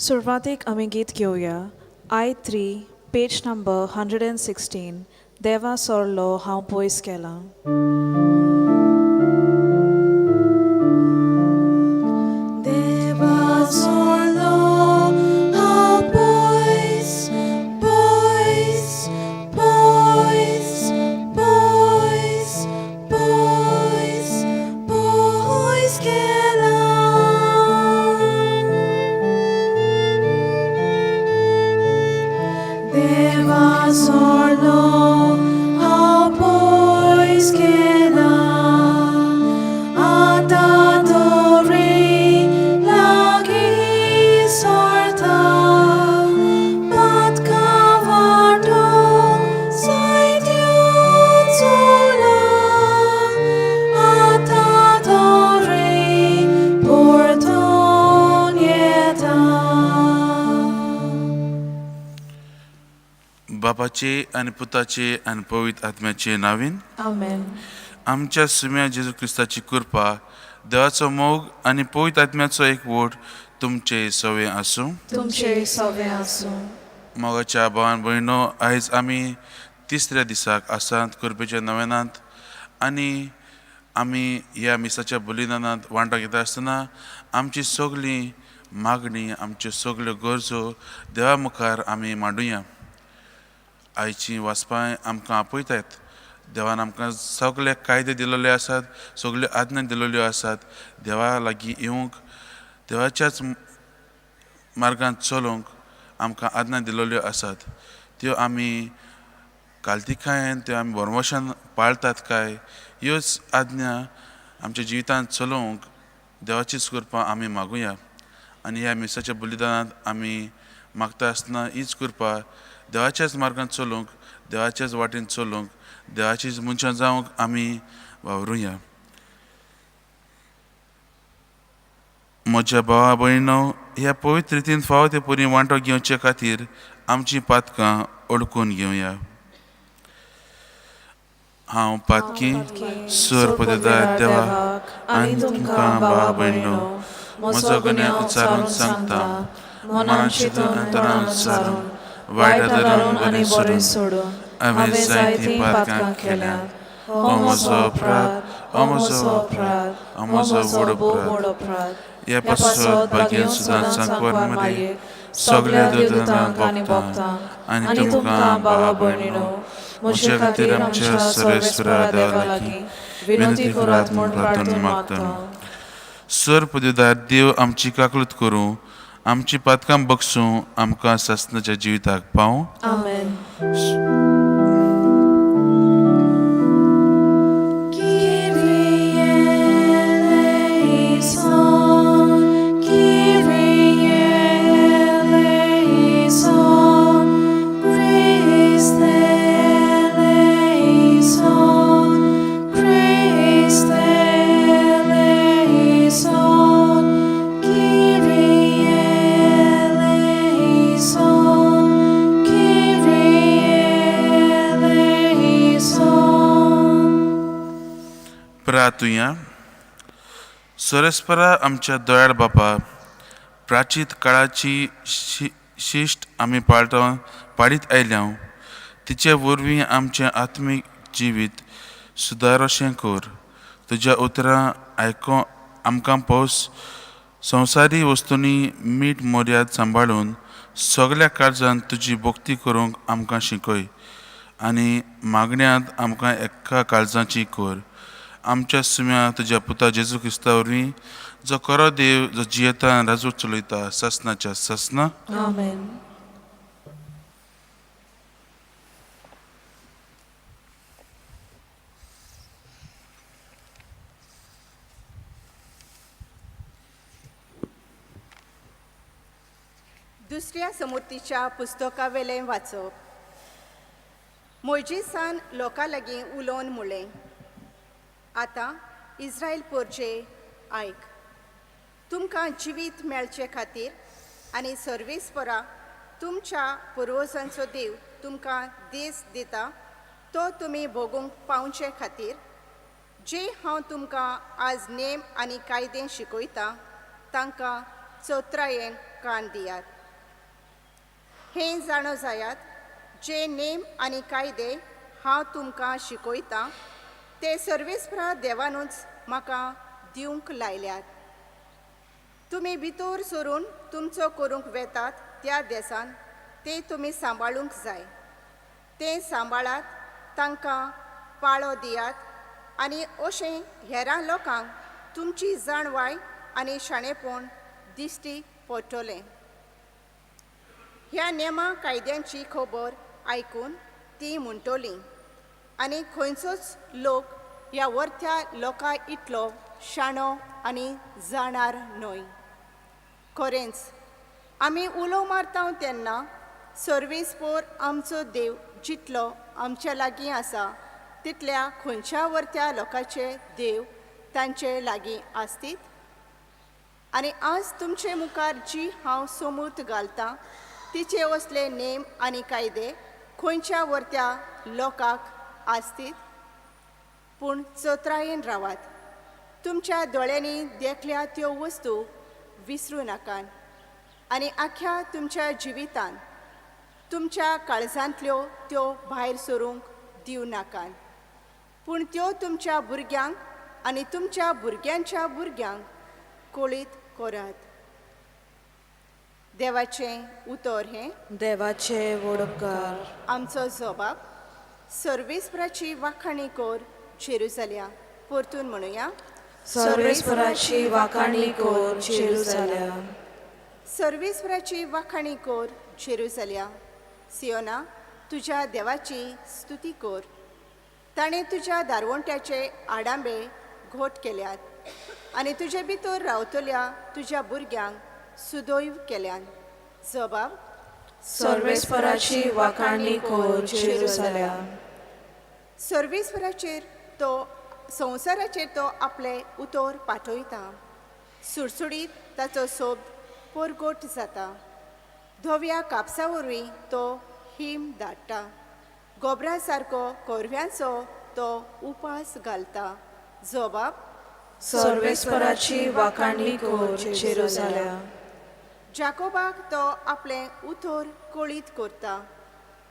सुरवातीक आमी गीत घेवया. I3, page number 116. देवा सोरलो हांव पयस केला. देवा सोरलो हांव पयस, पयस, पयस, पयस, पयस, पयस केला. देवा सोरलो हांव पयस केला. आतां दोरी लागीं सोरता. पातकां वांटो जायत्यो चोला. आतां दोरी परतून येता. बापाचे आनी पुताचे आनी पवित्र आत्म्याचे नावीन आमेन. आमच्या सुम्या जेजू क्रिस्ताची कृपा, देवाचो मोग आनी पवित्र आत्म्याचो एक वोट तुमचे सवे आसूं. तुमचे सवे आसूं. मोगाच्या भावान भयणो, आयज आमी तिसऱ्या दिसाक आसात कुरपेच्या नोवेनांत आनी आमी ह्या मिसाच्या बलिदानांत वांटो घेता आसतना आमची सगळीं मागणी, आमच्यो सगळ्यो गरजो देवा मुखार आमी मांडुया. आयची वाचपां आमकां आपयतात. देवान आमकां सगळे कायदे दिलेले आसात, सगळ्यो आज्ञा दिलेल्यो आसात. देवा लागीं येवंक, देवाच्याच मार्गांत चलोवंक आमकां आज्ञा दिलेल्यो आसात. त्यो आमी काल्तिकायेन त्यो आमी बरमोशान पाळटात काय, ह्योच आज्ञा आमच्या जिवितांत चलोवंक देवाचीच कृपा आमी मागुया. आनी ह्या मिसाच्या बलिदानांत आमी मागता आसतना हीच कृपा देवाच्याच मार्गांत चलोवंक, देवाच्याच वाटेन चलोवंक, देवाचीच मनशां जावंक आमी वावरुया. म्हज्या भावा भयणो, ह्या पवित्र रितीन फावो ते परी वांटो घेवचे खातीर आमचीं पातकां ओळखून घेवया. हांव पातकी सूर पददार देवाक आनी तुमकां भावा भयणो म्हजो गुन्यांव उच्चारून सांगता. मनान चिंतून अंतरान उच्चारून वायट धरून आनी बरें सोडून हांवें जायतीं पातकां केल्यात. हो म्हजो अपराध, हो म्हजो अपराध, हो म्हजो व्हड अपराध. ह्या पासत भागेन सुदान सांकवार मरे सगळ्या देवदूतांक आनी भक्तांक आनी तुमकां भावा भयणीनो म्हजे खातीर आमच्या सर्वेस्परा देवा लागीं विनंती करात म्हूण प्रार्थना मागता. सर पदवीदार देव आमची काकलूत करूं, आमची पातकां बक्षूं, आमकां सस्नाच्या जिविताक पावूं. आमेन. प्रार्थुया. सोरेस्परा आमच्या दोयाळ बापा, प्राचीत काळाची शिश्ट आमी पाळीत आयल्या. तिचे वरवीं आमचें आत्मीक जिवीत सुदारशें कर. तुज्या उतरां आयको आमकां पावस संवसारी वस्तूंनी मीठ मर्याद सांबाळून सगळ्या काळजांत तुजी भक्ती करूंक आमकां शिकय. आनी मागण्यांत आमकां एका काळजाची कर. आमच्या सुम्या तुज्या पुता जेजू क्रिस्ता वरवीं, जो खरो देव, जो जियेता आनी राजवट चलयता ससनाच्या ससना. आमेन. दुसऱ्या समुतीच्या पुस्तका वेलें वाचप. मोइजेसान लोकां लागीं उलोवन म्हणलें, आतां इस्रायल पोरचे आयक. तुमकां जिवीत मेळचे खातीर आनी सर्वेस्परा तुमच्या पुर्वजांचो देव तुमकां देस दिता, तो तुमी भोगूंक पावचे खातीर जे हांव तुमकां आज नेम आनी कायदे शिकयतां तांकां चोत्रायेन कान दियात. हें जाणो जायात जे नेम आनी कायदे हांव तुमकां शिकयतां ते सर्वेस्परा देवानूच म्हाका दिवंक लायल्यात. तुमी भितर सरून तुमचो करूंक वेतात त्या देसान ते तुमी सांबाळूंक जाय. ते सांबाळात, तांकां पाळो दियात आनी अशें हेरां लोकांक तुमची जाणवाय आनी शाणेपण दिश्टी पडटलें. ह्या नेमा कायद्यांची खबर आयकून ती म्हणटलीं आनी खंयचोच लोक ह्या वर्त्या लोकां इतलो शाणो आनी जाणार न्हय. खरेंच आमी उलो मारता तेन्ना सर्वेस्पर आमचो देव जितलो आमच्या लागीं आसा तितल्या खंयच्या वर्त्या लोकांचे देव तांचे लागीं आसतीत. आनी आज तुमचे मुखार जी हांव समूत घालतां तिचे असले नेम आनी कायदे खंयच्या वर्त्या लोकांक आसतीत. पूण चोत्रायेन रावात. तुमच्या दोळ्यांनी देखल्या त्यो वस्तू विसरूं नाकात आनी आख्या तुमच्या जिवितांत तुमच्या काळजांतल्यो त्यो भायर सरूंक दिवं नाकात. पूण त्यो तुमच्या भुरग्यांक आनी तुमच्या भुरग्यांच्या भुरग्यांक कळीत करात. देवाचें उतर हें देवाचे वडपकार. आमचो जबाब सर्वेस्पराची वाखाणी कर जेरुसल्या. परतून म्हणुया, सर्वेस्पराची वाखाणी कर जेरुसल्या. सर्वेस्पराची वाखाणी कर जेरुसल्या. सियोना, तुज्या देवाची स्तुती कर. ताणें तुज्या दारवंट्याचे आडांबे घोट केल्यात आनी तुजे भितर रावतल्या तुज्या भुरग्यांक सुदैव केल्यान. जबाब सर्वेस्पराची वाखाणी कर जेरुसल्या. सर्वेस्पराचेर तो संवसाराचेर तो आपले उतर पाठयता. सुडसुडीत ताचो सोब परगट जाता. धव्या कापसा वरवीं तो हिम धाडटा. गोबरा सारको कोरव्यांचो तो उपास घालता. जबाब सर्वेस्पराची वाखाणी कर जेरुसल्या. जाकोबाक तो आपले उतर कळीत करता.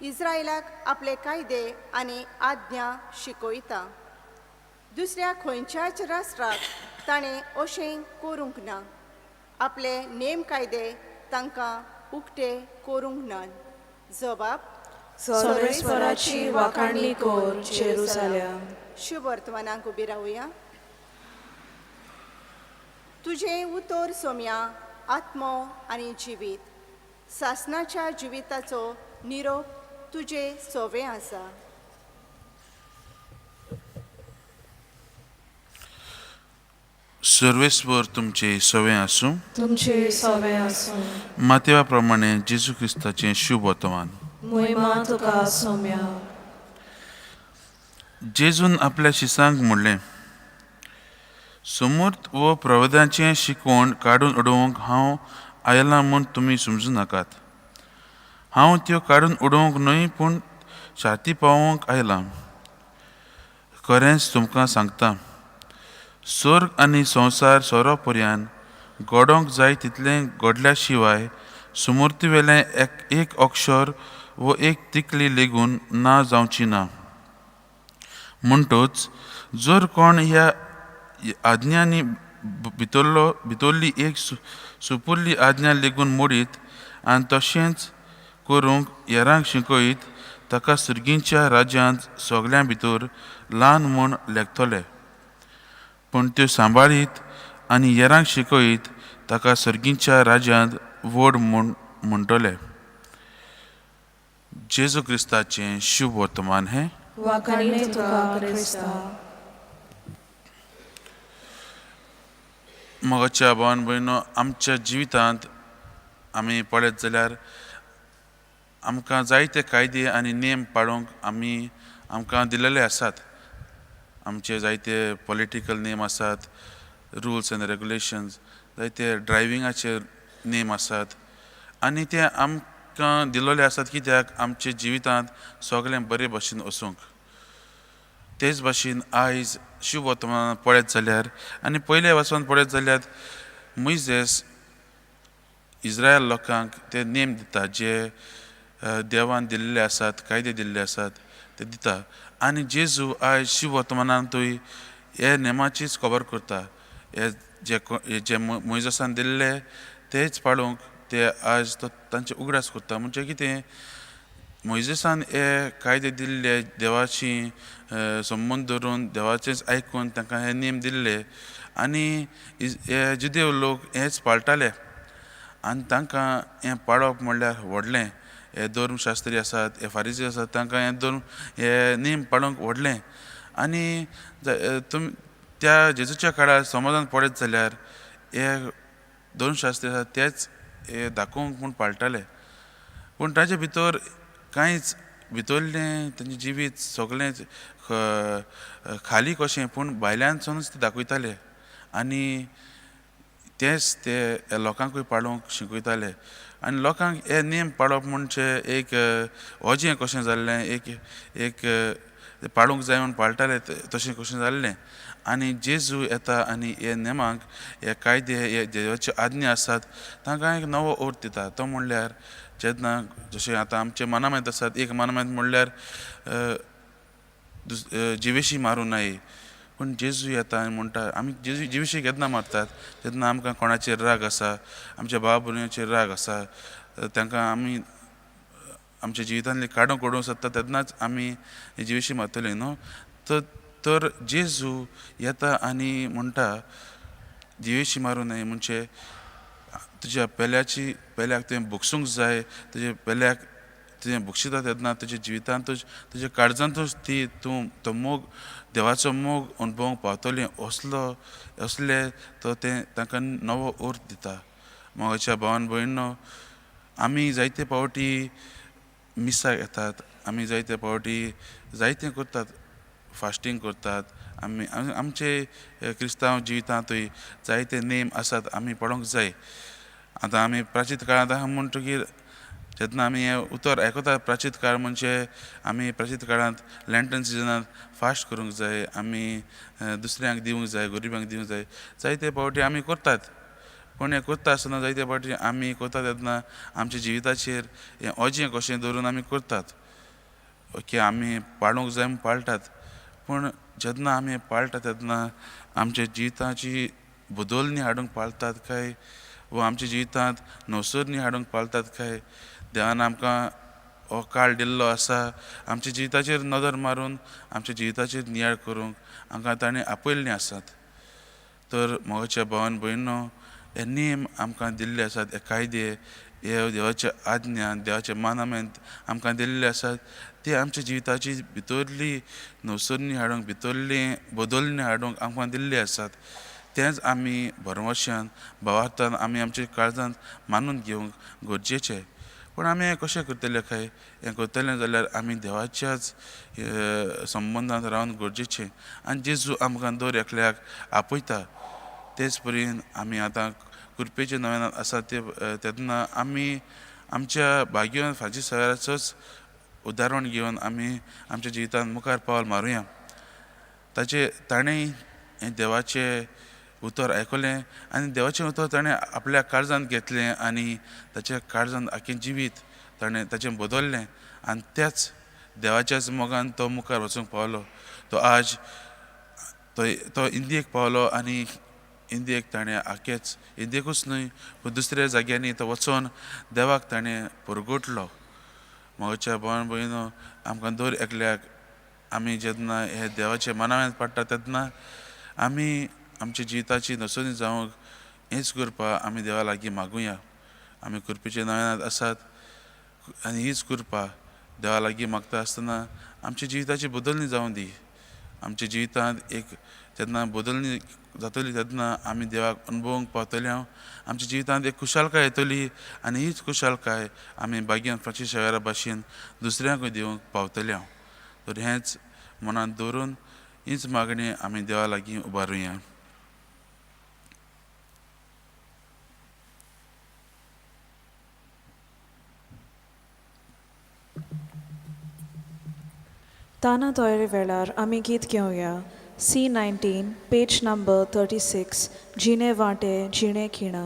इस्रायलाक आपले कायदे आनी आज्ञा शिकयता. दुसऱ्या खंयच्याच राष्ट्राक ताणें अशें करूंक ना. आपले नेम कायदे तांकां उक्ते करूंक नात. जबाब सर्वेस्पराची वाखाणी कर जेरुसल्या. शुभ वर्तमानाक उबी रावया. तुजें उतर सोम्या आत्मो आनी जिवीत. सासणाच्या जिविताचो निरोप तुजे सोवे आसा. सर्वेस्वर तुमचे सवे आसूं. तुमचे सवे आसूं. मातेवा प्रमाणे जेजू क्रिस्ताचें शुभ वर्तमान. महिमा तुका सोम्या. जेजून आपल्या शिसांक म्हणलें, समूर्त व प्रवदांचें शिकवण काडून उडोवंक हांव आयलां म्हूण तुमी समजूं नाकात. हांव त्यो काडून उडोवंक न्हय पूण शाती पावोवंक आयलां. खरेंच तुमकां सांगता, स्वर्ग आनी संवसार सोरो पर्यान घडोवंक जाय तितलें घडल्या शिवाय समृती वेलें एक अक्षर व एक तिकली लेगून ना जावची ना. म्हणटूच जर कोण ह्या आज्ञांनी भितरली एक सुपुर्ली आज्ञा लेगून मोडीत आनी तशेंच करूंक हेरांक शिकयत, ताका सर्गींच्या राज्यांत सगळ्यां भितर ल्हान म्हूण लेखतले. पूण त्यो सांबाळीत आनी हेरांक शिकयत, ताका सर्गींच्या राज्यांत व्हड म्हूण म्हणटले. जेजू क्रिस्ताचें शुभ वर्तमान हें. वाखाणी तुका क्रिस्ता. मोगाच्या भावान भयणो, आमच्या जिवितांत आमी पळयत जाल्यार आमकां जायते कायदे आनी नेम पाळूंक आमकां दिलेले आसात. आमचे जायते पॉलिटिकल नेम आसात, रुल्स एंड रेगुलेशन्स, जायते ड्रायविंगाचे नेम आसात आनी ते आमकां दिलेले आसात कित्याक आमचे जिवितांत सगळें बरे भाशेन वचूंक. तेच भाशेन आयज शुभ वर्तमानांत पळयत जाल्यार आनी पयले वचून पळयत जाल्यार मुइजेस इस्रायल लोकांक ते नेम दिता जे देवान दिल्ले आसात कायदे दिल्ले आसात ते दिता आनी जेजू आयज शिव वर्तमानांतूय हे नेमाचीच खबर करता हे जे मोइजेसान दिल्ले तेच पाळूंक ते आयज तो तांचे उगडास करता म्हणजे कितें मोइजेसान हे कायदे दिल्ले देवाची संबंद धरून देवाचेच आयकून तांकां हे नेम दिल्ले आनी हे जुदेव लोक हेच पाळटाले आनी तांकां हें पाळप म्हणल्यार व्हडलें हे धर्मशास्त्री आसात हे फारिजी आसात तांकां हे नेम पाळूंक व्हडलें आनी त्या जेजूच्या काळार समाजांत पडत जाल्यार हे धर्मशास्त्री आसात तेच हे दाखोवंक म्हूण पाळटाले पूण ताचे भितर कांयच भितरलें तेंचें जिवीत सगळेंच खाली कशें पूण भायल्यानसूनच ते दाखयताले आनी तेच ते लोकांकूय पाळूंक शिकयताले आनी लोकांक हे नेम पाळप म्हणजे एक ओजें कशें जाल्लें एक पाळूंक जाय म्हूण पाळटाले तशें कशें जाल्लें आनी जेजू येता आनी हे नेमांक हे कायदे हे देवाचे आज्ञा आसात तांकां एक नवो अर्थ दिता तो म्हणल्यार जेन्ना जशें आतां आमचे मनामेंत आसात एक मनामेंत म्हणल्यार जिवेशी मारूं नये पूण जेजू येता आनी म्हणटा आमी जिवेशी केन्ना मारतात जेन्ना आमकां कोणाचेर राग आसा आमच्या भाव भयणीचेर राग आसा तांकां आमी आमच्या जिवितांतली काडूंक सोदता तेन्नाच आमी जिवेशी मारतले न्हू तर जेजू येता आनी म्हणटा जिवेशी मारूं न्हय म्हणजे तुज्या पेल्याक तुवें भोगसूंक जाय तुजे पेल्याक तुवें भोगशिता तेन्ना तुज्या जिवितांतूच तुज्या काळजांतूच तो मोग देवाचो मोग अणभवूंक पावतलें असले तो तें तांकां नवो अर्थ दिता मोगाच्या भावान भयणो आमी जायते फावटी मिसाक येतात आमी जायते फावटी जायतें करतात फास्टींग करतात आमी आमचे क्रिस्तांव जिवितांतूय जायते नेम आसात आमी पळोवंक जाय आतां आमी प्राचीन काळांत आहा म्हणटकीर जेन्ना आमी हें उतर आयकतात प्राचीन काळ म्हणजे आमी प्राचीन काळांत लँटन सिजनांत फास्ट करूंक जाय आमी दुसऱ्यांक दिवंक जाय गरिबांक दिवंक जाय जायते फावटी आमी करतात पूण हें करता आसतना जायते फावटी आमी करता तेन्ना आमच्या जिविताचेर हें ओजें कशें धरून आमी करतात की आमी पाळूंक जाय म्हूण पाळटात पूण जेन्ना आमी पाळटा तेन्ना आमच्या जिविताची बदलणी हाडूंक पाळतात काय वा आमच्या जिवितांत नवसरणी हाडूंक पाळतात काय देवान आमकां हो काळ दिल्लो आसा आमच्या जिविताचेर नदर मारून आमच्या जिविताचेर नियाळ करूंक आमकां ताणें आपयल्लीं आसात तर मोगाच्या भावान भयणो हे नेम आमकां दिल्ले आसात हे कायदे हे देवाचे आज्ञा देवाचे मानामेंत आमकां दिल्ले आसात ते आमच्या जिविताची भितरली नवसरणी हाडूंक भितरली बदलणी हाडूंक आमकां दिल्ले आसात तेंच आमी भरवशान भावार्थान आमी आमच्या काळजांत मानून घेवंक गरजेचें पूण आमी हें कशें करतले काय हें करतलें जाल्यार आमी देवाच्याच संबंदांत रावन गरजेचें आनी जेजू आमकां दर एकल्याक आपयता तेच परीन आमी आतां कुरपेच्या नव्यानांत आसा तेन्ना आमी आमच्या भाग्यवान फाजी सवाराचोच उदाहरण घेवन आमी आमच्या जिवितांत मुखार पावल मारुया ताणें हें देवाचें उतर आयकलें आनी देवाचें उतर ताणें आपल्या काळजांत घेतलें आनी ताच्या काळजांत आख्खें जिवीत ताणें ताचें बदललें आनी त्याच देवाच्याच मोगान तो मुखार वचूंक पावलो तो आज तो इंडियेक पावलो आनी इंडियेक ताणें आख्खेच इंडियेकूच न्हय पूण दुसऱ्या जाग्यांनी तो वचोन देवाक ताणें परगटलो मोगाच्या भावान भयणो आमकां दर एकल्याक आमी जेन्ना हे देवाच्या मनांत पडटा तेन्ना आमी आमच्या जिविताची नसोनी जावंक हेंच करपा आमी देवा लागीं मागुया आमी कुरपेच्या नव्यानांत आसात आनी हीच कृपा देवा लागीं मागता आसतना आमच्या जिविताची बदलणी जावं दी आमच्या जिवितांत एक जेन्ना बदलणी जातली तेन्ना आमी देवाक अणभवूंक पावतले आमच्या जिवितांत एक खुशालकाय येतली आनी हीच खुशालकाय आमी भाग्यान फाची शेवारा भाशेन दुसऱ्यांकूय दिवंक पावतले तर हेंच मनांत दवरून हीच मागणी आमी देवा लागीं उबारुया ताना तोयरे वेळार आमी गीत घेवया C19 पेज नंबर 36 जिणे वाटे जिणे खिणा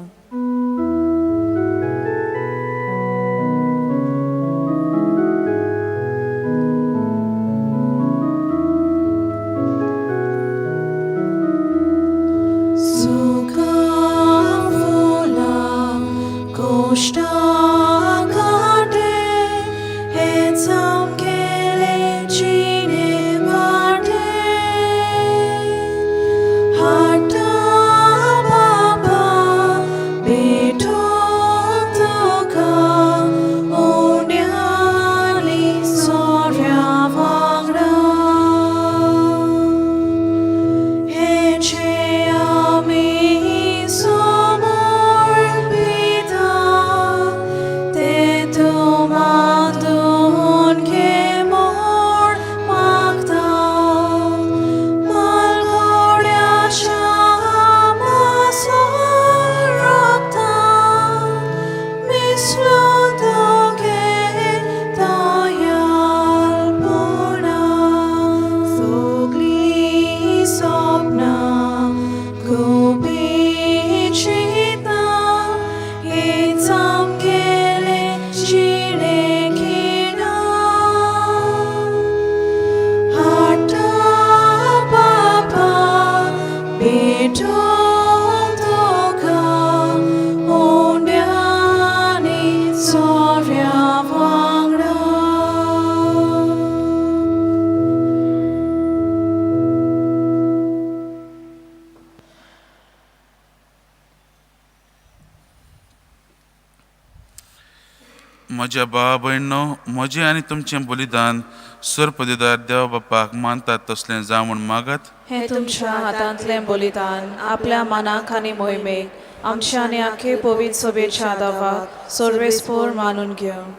म्हज्या भावा भयणो, म्हजें आनी तुमचें बलिदान सरपदेदार देवा बापाक मानतात तसलें जावं म्हूण मागात. हे तुमच्या हातांतलें बलिदान आपल्या मनाक आनी मोहिमेक आमच्या आनी आखे पवित्र सभेच्या दावाक सर्वेस्पोर मानून घेवं.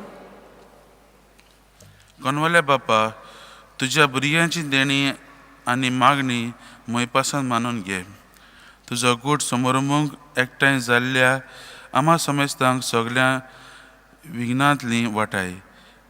कोनवल्या बापा, तुज्या भुरग्यांची देणी आनी मागणी मोयपासान मानून घे. तुजो गूट समोरुमूंक एकठांय जाल्ल्या आम्हा समेस्तांक सगळ्या विघ्नांतली वाटाय.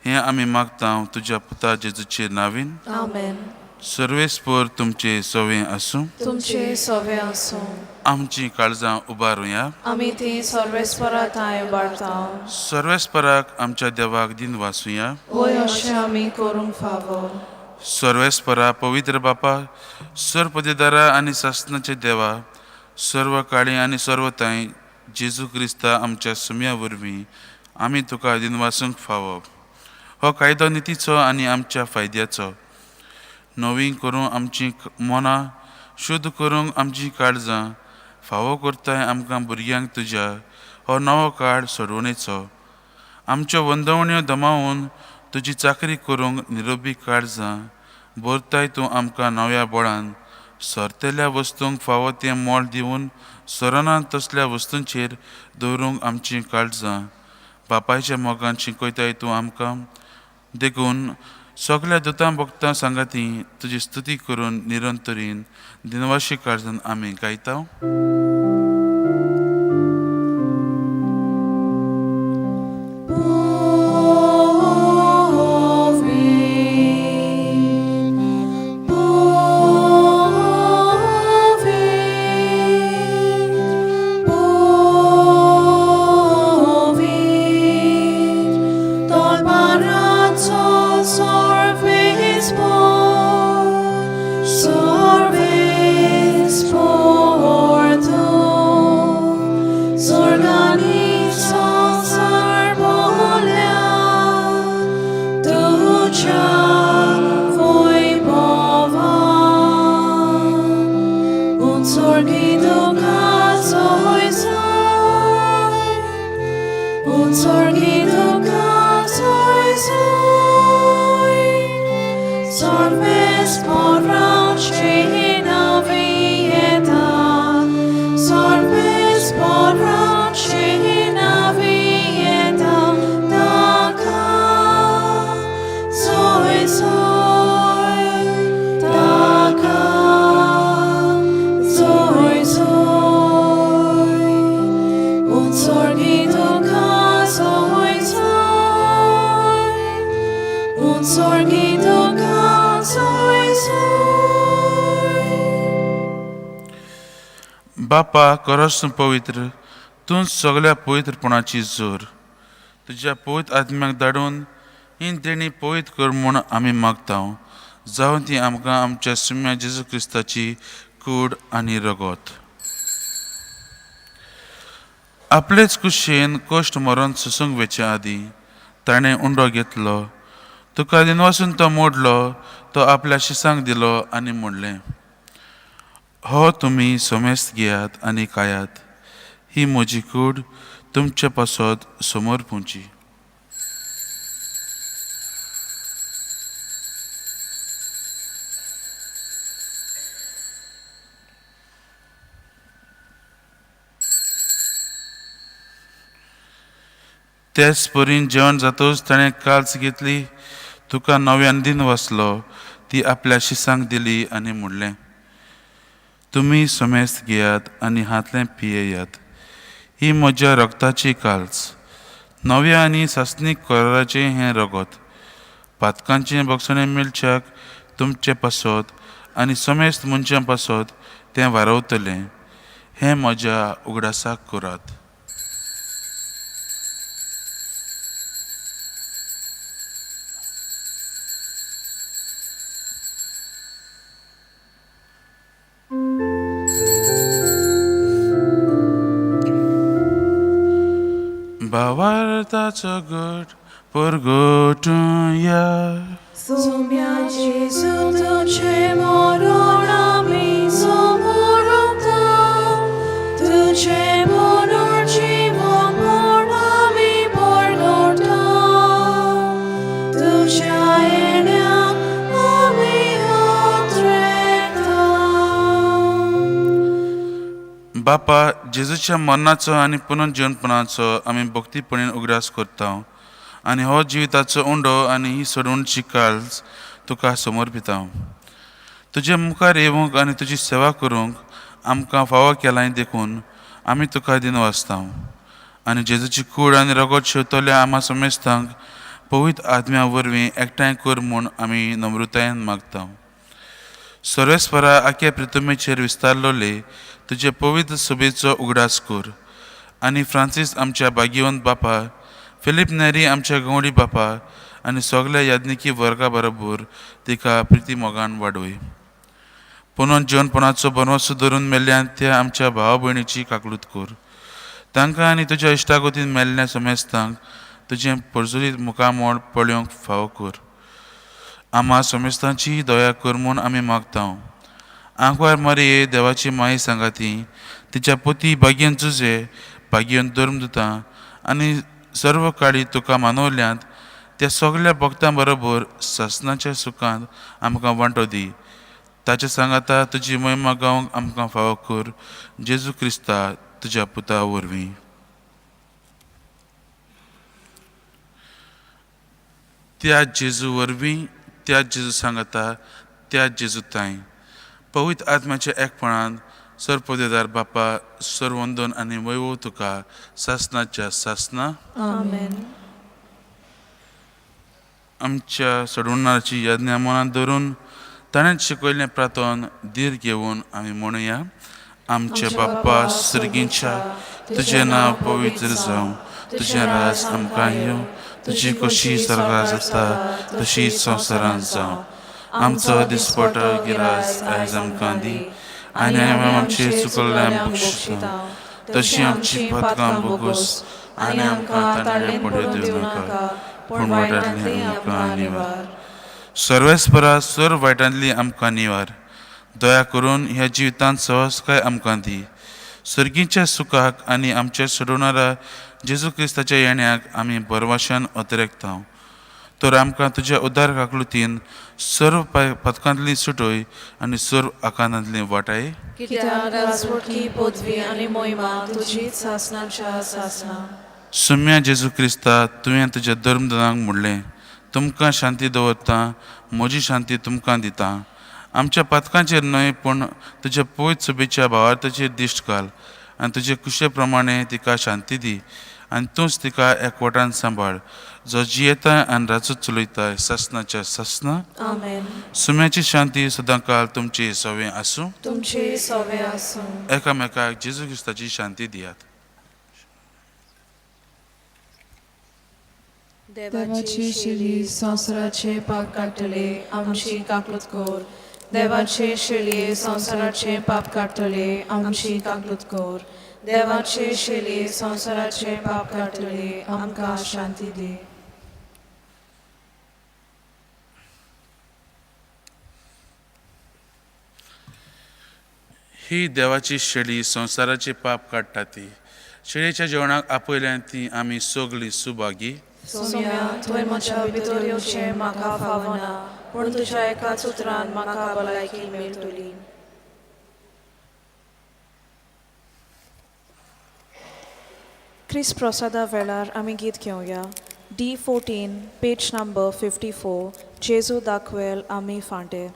हें आमी मागता तुज्या पुता जेजूचे नांवीन. आमेन. सर्वेस्पोर तुमचे सवें आसूं. तुमचे सवे आसूं. आमची काळजां उबारुया. आमी ती सर्वेस्पराताय उबारता. सर्वेस्पराक आमच्या देवाक दिन वासुया. वय अशें आमी करूंक फावो. सर्वेस्परा पवित्र बापा, सरपदेदारा आनी सासनाचे देवा, सर्व काळी आनी सर्वताय जेजू क्रिस्ता आमच्या सुम्या वरवीं आमी तुका दिनवासूंक फावो. हो कायदो नितीचो आनी आमच्या फायद्याचो. नवी करूं आमची मनां, शुद्ध करूंक आमची काळजां, फावो करताय आमकां भुरग्यांक तुज्या हो नवो काळ सोडवणेचो. आमच्यो वंदवण्यो दमावून तुजी चाकरी करूंक निरोबी काळजां भरताय तूं आमकां नव्या बळान. सरतेल्या वस्तूंक फावो तें मोल दिवन सरनान तसल्या वस्तूंचेर दवरूंक आमची काळजां बापायच्या मोगान शिकयताय तूं आमकां. देखून सगल्या दुतां भक्तां सांगाती तुजी स्तुती करून निरंतरीन दिनवाशी काळजान आमी गायता. बापा करस पवित्र, तूं सगळ्या पवित्रपणाची जोर. तुज्या पवित्र आत्म्याक धाडून ही देणी पवित्र कर म्हूण आमी मागता. जावं ती आमकां आमच्या सुम्या जेजू क्रिस्ताची कूड आनी रगत. आपलेच कुशेन कश्ट मरण सुसूंक वेचे आदीं ताणें उंडो घेतलो. तुका दिनवासून तो मोडलो, तो आपल्या शिसांक दिलो आनी म्हणलें, हो तुमी सोमेस्त घेयात आनी खायात. ही म्हजी कूड तुमचे पासत समोर पुंची. तेच परीन जेवण जातोच ताणें काल्स घेतली, तुका नव्यान दिन वाचलो, ती आपल्या शिसांक दिली आनी म्हणलें, तुमी समेस्त घेयात आनी हातलें पियेयात. ही म्हज्या रगताची काल्स, नव्या आनी सासनीक कराराचें हें रगत. पातकांचें बक्षणें मेलच्याक तुमचे पासत आनी समेस्त मनशां पासत तें वारवतलें. हें म्हज्या उगडासाक करात. Bawartaco good porgotunya. Sumia Jesu tuce moronami somorota, tuce monorci moronami porgota. बापा जेजूच्या मरणाचो आनी पुनर्जीवनपणाचो आमी भक्तीपणीन उगडास करता आनी हो जिविताचो उंडो आनी ही सोडवणची काळज तुका समर्पिता. तुजे मुखार येवंक आनी तुजी सेवा करूंक आमकां फावो केलाय देखून आमी तुका दिन वाचता आनी जेजूची कूड आनी रगत शेवतल्या आम्हा समेस्तांक पवित्र आत्म्या वरवीं एकठांय कर म्हूण आमी नम्रतायेन मागता. सर्वेस्परा आख्या पृथ्वीचेर विस्तारलोले तुजे पवित्र सभेचो उगडास कर आनी फ्रांसीस आमच्या भाग्यवंत बापा, फिलीप नेरी आमच्या गवडी बापा आनी सगल्या याज्ञिकी वर्गा बरोबर तिका प्रिती मोगान वाडोय. पुनर्जीवनपणाचो बनवासो धरून मेल्ल्यान त्या आमच्या भावा भयणीची काकलूत कर. तांकां आनी तुज्या इश्टागतीन मेल्ल्या समेस्तांक तुजें परजुरीत मुखामोळ पळोवंक फावो कर. आम्हा समेस्तांची दया कर म्हूण आमी मागता. आंकवार मारये देवाची माई सांगाती, तिच्या पोती भाग्यन जुजे भाग्यन धर्मदुतां आनी सर्व काळी तुका मानवल्यांत त्या सगल्या भक्तां बरोबर सासणाच्या सुखांत आमकां वांटो दी. ताच्या सांगाता तुजी महिमा गावंक आमकां फावो कर. जेजू क्रिस्ता तुज्या पुता वरवीं. त्या जेजू वरवीं, त्या जेजू सांगाता, त्या जेजू ताई पवित्र आत्म्याच्या एकपणान सरपदेदार बापा सर्वंदन आनी वैभव तुका सासणाच्या सासना. आमेन. आमच्या सोडवणाची याज्ञा मनात धरून ताणें शिकयल्लें प्रार्थन धीर घेवन आमी म्हणुया. आमचे बाप्पा सर्गींच्या, तुजें नांव पवित्र जावं, तुजें राज आमकां येवं, तुजी कशी स्वर्गांत जाता तशीच संवसारांत जावं. आमचो दिसपटो गिरास आयज आमकां दी आनी आमी आमचे चुकल्ल्यांक बक्षिता तशी आमची पातकां बोगूस आनी आमकां ताणलें पडूं दिवं नाका पूण वायटांतली आमकां निवार. सर्वेस्परा सर्व वायटांतली आमकां निवार. दया करून ह्या जिवितांत सहजकाय आमकां दी. सर्गीच्या सुखाक आनी आमच्या सोडवणारा जेजू क्रिस्ताच्या येण्याक आमी बरवाशान अतिरेकता. तर आमकां तुज्या उदार काकलुतीन सर्व पथकांतली सुटोय आनी सर्व आकांतांतली वाटाय. कित्याक राजवटकी पदवी आनी मोहिमा तुजीच सासणाच्या सासना. सुम्या जेजू क्रिस्ता, तुवें तुज्या धर्मदनांक म्हणलें, तुमकां शांती दवरता, म्हजी शांती तुमकां दिता. आमच्या पथकांचेर न्हय पूण तुज्या पवित्र सभेच्या भावार्थाचेर दिश्ट घाल आनी तुजे कुशे प्रमाणे तिका शांती दी आनी तूंच तिका एकवटान सांबाळ, जो जियेता आनी राजूत चलयता सासणाच्या सासना. आमेन. सुम्याची शांती सदां काळ तुमचे सवे आसूं. तुमचे सवे आसूं. एकामेकाक जेजू क्रिस्ताची शांती दियात. देवाची शिली संवसाराचे पाप काडटले, आमची काकलूत कोर. देवाचे शिलये संवसाराचे पाप काडटले, आमची काकलूत कोर. देवाचे शिलये संवसाराचे पाप काडटले, आमकां शांती दी. ही देवाची शेळी संवसाराचे पाप काडटा ती. शेळयेच्या जेवणाक आपयल्यान ती आमी सगळीं सुभागी. सोम्या, थंय म्हज्या भितर येवचें म्हाका फावना, पूण तुज्या एकाच उतरान म्हाका भलायकी मेळटली. ख्रिस्त प्रसादा वेळार आमी गीत घेवया. D14, page number 54. जेजू दाखवेल आमी फांटे.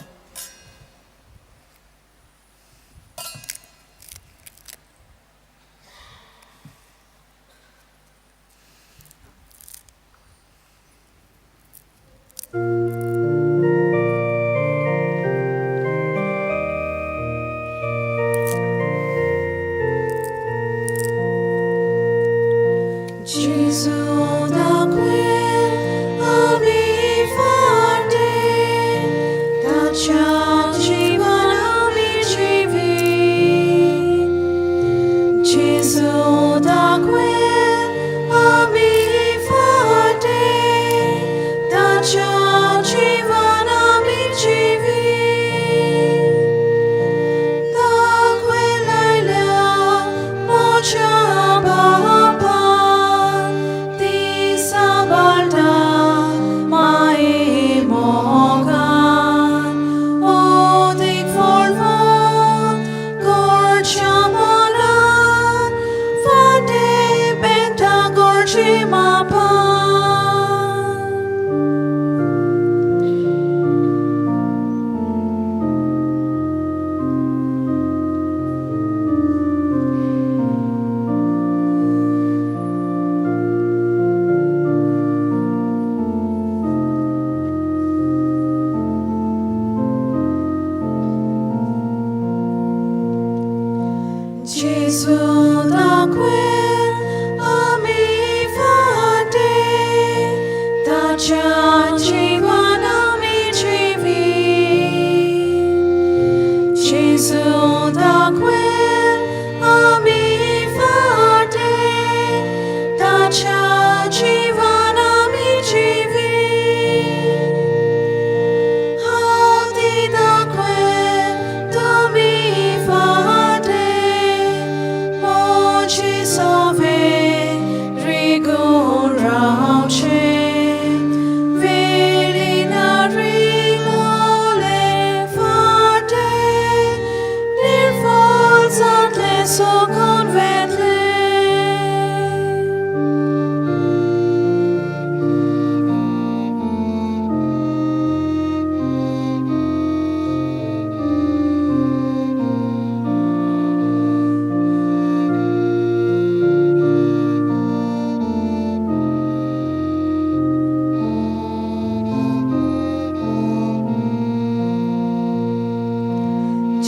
Gesù daquel ami fate, taciaci vanami civi. Gesù daquel ami fate, taciaci vanami civi. Halti daquel tu mi fate, moci sove rigun rauce, velina rigole fate, nel folzate so converte.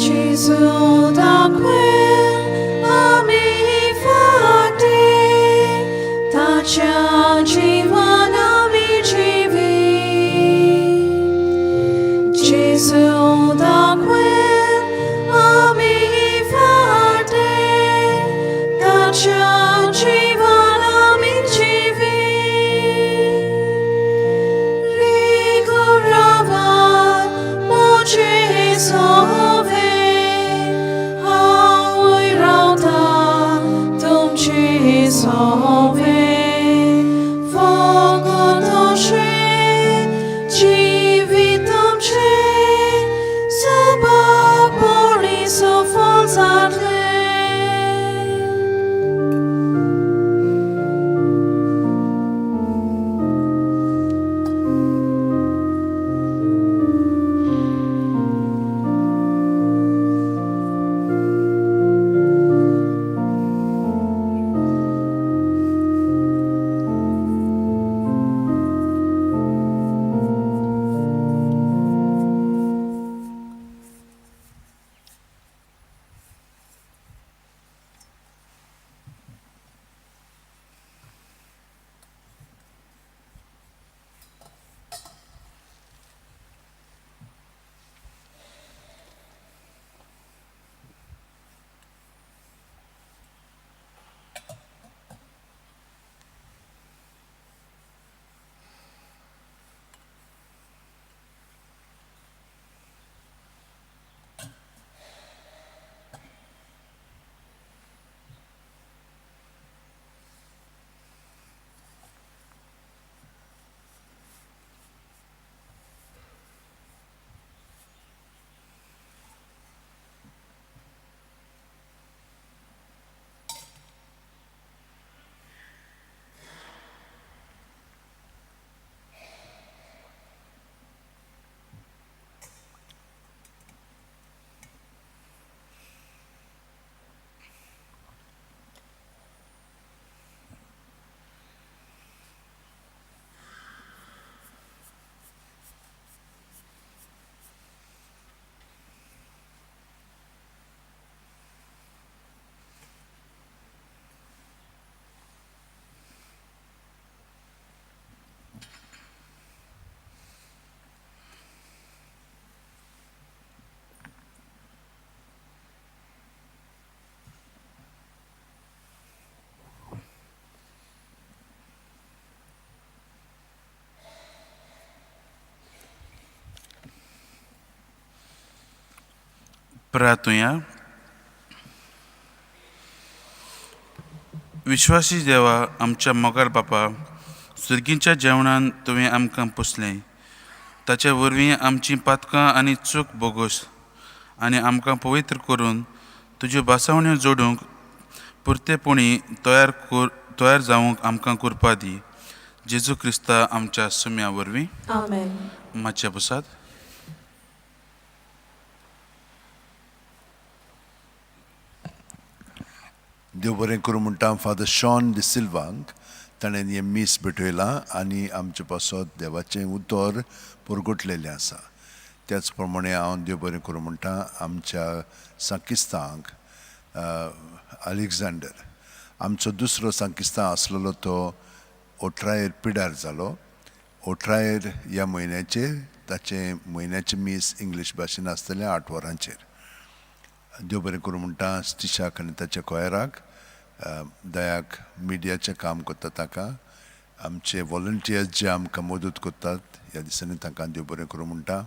Gesù daquel ami fate, taciaci vanami civi. Gesù daquel ami fate, taciaci vanami civi. Rigurava moce sove, aui rauta tum ci sove, fogo doce, civi tum ce, subapoli so folzate. प्रार्थूया. विश्वासी देवा, आमच्या मोगाल बापा, सुर्गींच्या जेवणान तुवें आमकां पोसलें. ताचे वरवीं आमचीं पातकां आनी चूक बोगूस आनी आमकां पवित्र करून तुज्यो बासावण्यो जोडूंक पुर्तेपणी तयार जावंक आमकां कृपा दी. जेजू क्रिस्ता आमच्या सुम्या वरवीं. आमेन. मातशें बसात. देव बरें करूं म्हणटा फादर शॉन डी सिल्वांक ताणें हें मीस भेटयलां आनी आमचे पासत देवाचें उतर पुरगुटलेलें आसा. त्याच प्रमाणे हांव देव बरें करूं म्हणटा आमच्या साकिस्तांक अलेक्झांडर. आमचो दुसरो सांकिस्तान आसलेलो तो ओट्रायर पिड्यार जालो. ओट्रायर ह्या म्हयन्याचेर ताचे म्हयन्याचे मीस इंग्लीश भाशेन आसतले 8 वरांचेर. देव बरें करूं म्हणटा स्टिशाक आनी ताच्या कोयराक, दयाक मिडियाचें काम करता ताका, आमचे वॉलंटियर्स जे आमकां मदत करतात ह्या दिसांनी तांकां देव बरें करूं म्हणटा.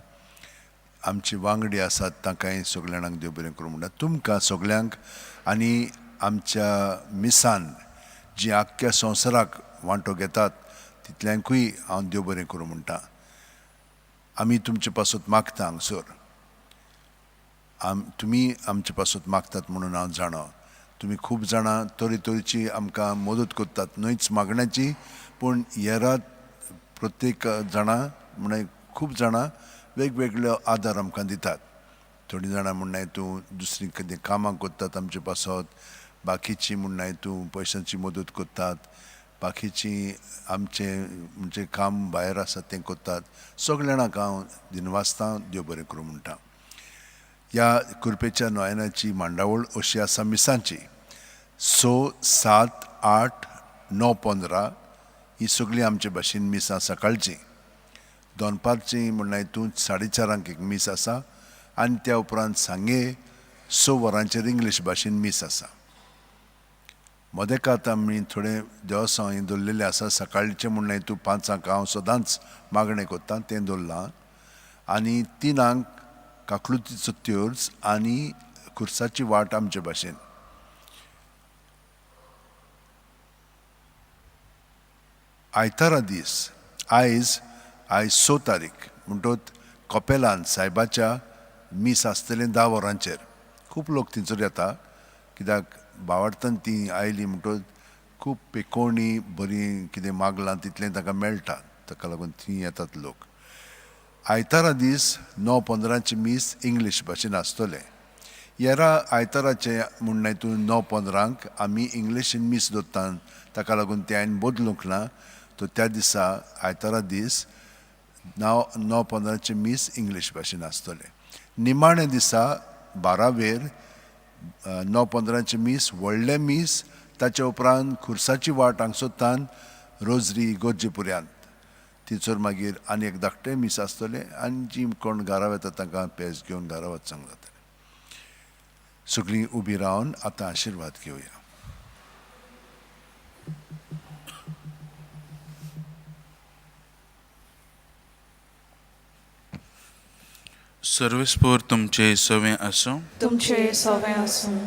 आमचे वांगडी आसात तांकांय सगळ्या जाणांक देव बरें करूं म्हणटा. तुमकां सगळ्यांक आनी आमच्या मिसान जी आख्ख्या संवसाराक वांटो घेतात तितल्यांकूय हांव देव बरें करूं म्हणटा. आमी तुमचे पासत मागता हांगसर. तुमी आमचे पासत मागतात म्हणून हांव जाणा. तुमी खूब जाणां तरेतरेची आमकां मदत करतात, न्हयच मागण्याची पूण येरात प्रत्येक जाणां म्हणल्यार खूब जाणां वेगवेगळो आदार आमकां दितात. थोडीं जाणां म्हणनाय तूं दुसरी कितें कामां करतात आमचे पासत, बाकीची म्हणनाय तूं पयशांची मदत करतात, बाकीची आमचे म्हणजे काम भायर आसा तें करतात. सगळ्या जाणांक हांव दिनवासतां देव बरें करूं म्हणटा. ह्या कुरपेच्या नोवेनाची मांडावळ अशी आसा मिसांची 6, 7, 8, 9, 15 ही सगळीं आमचे भाशेन मिसां सकाळची. दोनपारची म्हणल्यार तूं 4:30 एक मीस आसा आनी त्या उपरांत सांगे 6 वरांचेर इंग्लीश भाशेन मीस आसा. मदेकात आमी थोडे देवसां हें दवरलेलें आसा. सकाळचें म्हणल्यार तूं 5 हांव सदांच मागणें करतां तें दवरलां. आनी 3 काकलुतीचो त्योर्स आनी खुर्साची वाट आमचे भाशेन. आयतारा दीस आयज 6 तारीख म्हणटत कपेलान सायबाच्या मीस आसतलें 10 वरांचेर. खूब लोक थंयसर येता कित्याक भावार्थान ती आयली म्हणटत खूब पेकोवणी बरी कितें मागलां तितलें ताका मेळटा, ताका लागून थंय येतात लोक. आयतारा दीस 9:15 मीस इंग्लीश भाशेन आसतलें. येरा आयताराचे म्हणल्यार तूं 9:15 आमी इंग्लिशीन मीस दवरतात, ताका लागून तें हांवें बदलूंक ना. तो त्या दिसा आयतारा दीस 9:15 मीस इंग्लीश भाशेन आसतलें. निमाणे दिसा 12 9:15 मीस व्हडलें मीस. ताच्या उपरांत खुर्साची वाट हांगसोत्तान रोजरी गोज्जेपुऱ्यांत. थंयसर मागीर आनी एक धाकटें मीस आसतलें आनी जी कोण घरा वता तांकां पेज घेवन घरा वचूंक जातलें. सगळीं उबी रावन आतां आशिर्वाद घेवया. सर्वेस्पोर तुमचे सवें आसूं तुमचे सवें आसूं.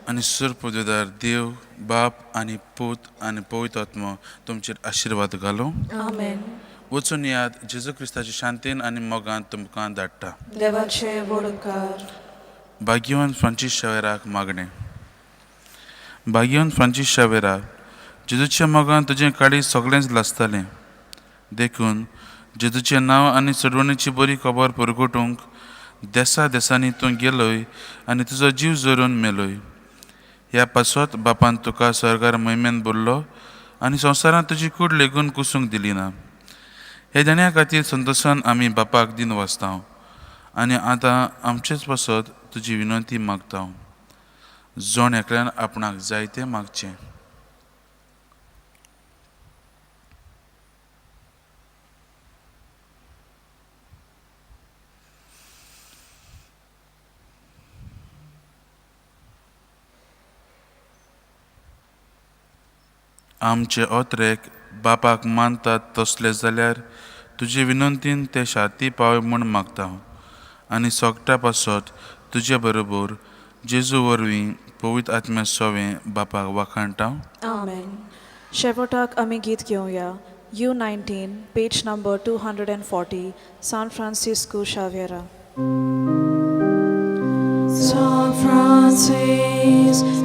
आनी सुरपदुदार देव बाप आनी पूत आनी पवित्र आत्मा तुमचेर आशिर्वाद घालो. आमेन. वचून याद जेजू क्रिस्ताची शांतीन आनी मोगान तुमकां धाडटा. देवाचे वडकार. भाग्यवान फ्रांसीस शावेराक मागणें. भाग्यवान फ्रांसीस शावेरा, जेजूच्या मोगान तुजें काळीज सगळेंच लासतालें. देखून जेजूचें नांव आनी सोडवणेची बरी खबर परगटूंक देसांनी तूं गेलोय आनी तुजो जीव जोरून मेलोय. ह्या पासत बापान तुका स्वर्गार महिमेन भरलो आनी संवसारांत तुजी कूड लेगून कुसूंक दिली ना. हे जाण्या खातीर संतोशान आमी बापाक दिन वाचता आनी आतां आमचेच पासत तुजी विनंती मागता. जोण एकल्यान आपणाक जायतें मागचें. आमचे ओत्रेक बापाक मानतात तसले जाल्यार तुजे विनंतीन ते शाती पावय म्हूण मागता आनी सोगटा पासत तुजे बरोबर जेजू वरवीं पवित्र आत्म्या सोवें बापाक वाखाणटा. आमेन. शेवटाक आमी गीत घेवया. U19, page number 240, San Francisco Xavier. San Francisco